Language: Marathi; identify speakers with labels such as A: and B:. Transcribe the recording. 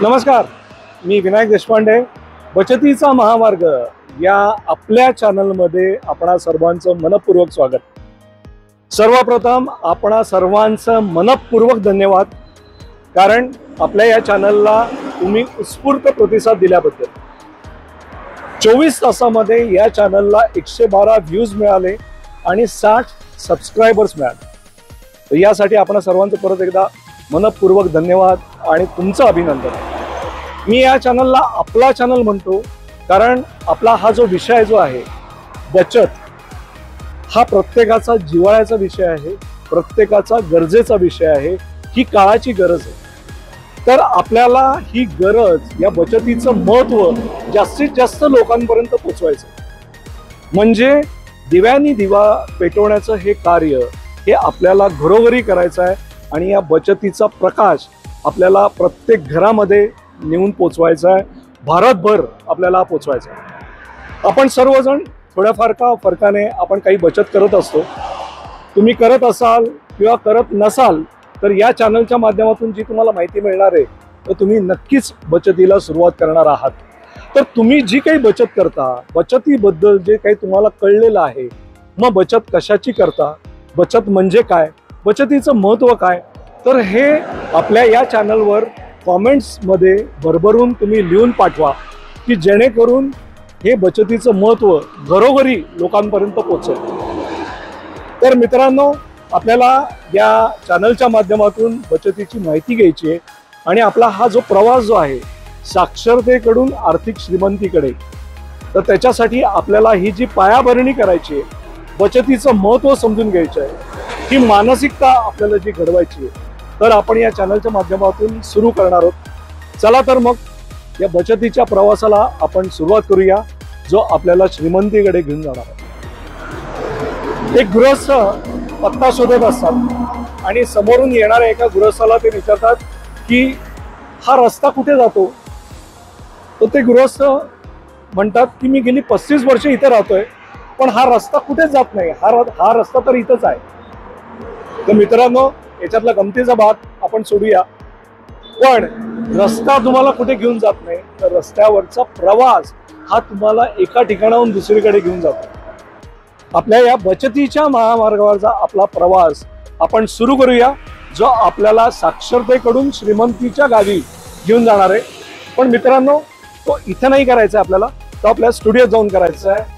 A: नमस्कार, मी विनायक देशपांडे. बचतीचा महामार्ग या आपल्या चॅनलमध्ये आपणा सर्वांचं मनपूर्वक स्वागत. सर्वप्रथम आपणा सर्वांचं मनपूर्वक धन्यवाद, कारण आपल्या या चॅनलला तुम्ही उत्स्फूर्त प्रतिसाद दिल्याबद्दल. 24 तासामध्ये या चॅनलला 112 व्ह्यूज मिळाले आणि 60 सबस्क्रायबर्स मिळाले. यासाठी आपण सर्वांचं परत एकदा मनपूर्वक धन्यवाद आणि तुमचं अभिनंदन. मी या चॅनलला आपला चॅनल म्हणतो, कारण आपला हा जो विषय जो आहे बचत, हा प्रत्येकाचा जिव्हाळ्याचा विषय आहे, प्रत्येकाचा गरजेचा विषय आहे. ही काळाची गरज आहे. तर आपल्याला ही गरज, या बचतीचं महत्त्व जास्तीत जास्त लोकांपर्यंत पोहोचवायचं, म्हणजे दिव्यानी दिवा पेटवण्याचं हे कार्य हे आपल्याला घरोघरी करायचं आहे. आणि या बचतीचा प्रकाश आपल्याला प्रत्येक घरामध्ये नेऊन पोचवायचा आहे, भारतभर आपल्याला पोचवायचा आहे. आपण सर्वजण थोड्याफार का फरकाने आपण काही बचत करत असतो. तुम्ही करत असाल किंवा करत नसाल तर या चॅनलच्या माध्यमातून जी तुम्हाला माहिती मिळणार आहे, तर तुम्ही नक्कीच बचतीला सुरुवात करणार आहात. तर तुम्ही जी काही बचत करता, बचतीबद्दल जे काही तुम्हाला कळलेलं आहे, मग बचत कशाची करता, बचत म्हणजे काय, बचतीचं महत्त्व काय, तर हे आपल्या या चॅनलवर कॉमेंट्समध्ये भरभरून तुम्ही लिहून पाठवा, की जेणेकरून हे बचतीचं महत्त्व घरोघरी लोकांपर्यंत पोहोचेल. तर मित्रांनो, आपल्याला या चॅनलच्या माध्यमातून बचतीची माहिती घ्यायची आहे आणि आपला हा जो प्रवास जो आहे साक्षरतेकडून आर्थिक श्रीमंतीकडे, तर त्याच्यासाठी आपल्याला ही जी पायाभरणी करायची आहे, बचतीचं महत्त्व समजून घ्यायचं आहे, ही मानसिकता आपल्याला जी घडवायची आहे, तर आपण या चॅनलच्या माध्यमातून सुरू करणार आहोत. चला तर मग या बचतीच्या प्रवासाला आपण सुरुवात करूया, जो आपल्याला श्रीमंतीकडे घेऊन जाणार आहे. एक गृहस्थ पत्ता शोधत असतात आणि समोरून येणाऱ्या एका गृहस्थाला ते विचारतात की हा रस्ता कुठे जातो. तर ते गृहस्थ म्हणतात की मी गेली 35 वर्ष इथे राहतोय, पण हा रस्ता कुठेच जात नाही, हा रस्ता तर इथंच आहे. तर मित्रांनो, याच्यातला गमतीचा भाग आपण सोडूया, पण रस्ता तुम्हाला कुठे घेऊन जात नाही, तर रस्त्यावरचा प्रवास हा तुम्हाला एका ठिकाणाहून दुसरीकडे घेऊन जातो. आपल्या या बचतीच्या महामार्गावरचा आपला प्रवास आपण सुरू करूया, जो आपल्याला साक्षरतेकडून श्रीमंतीच्या गावी घेऊन जाणार आहे. पण मित्रांनो, तो इथे नाही करायचा आपल्याला, तो आपल्या स्टुडिओत जाऊन करायचा आहे.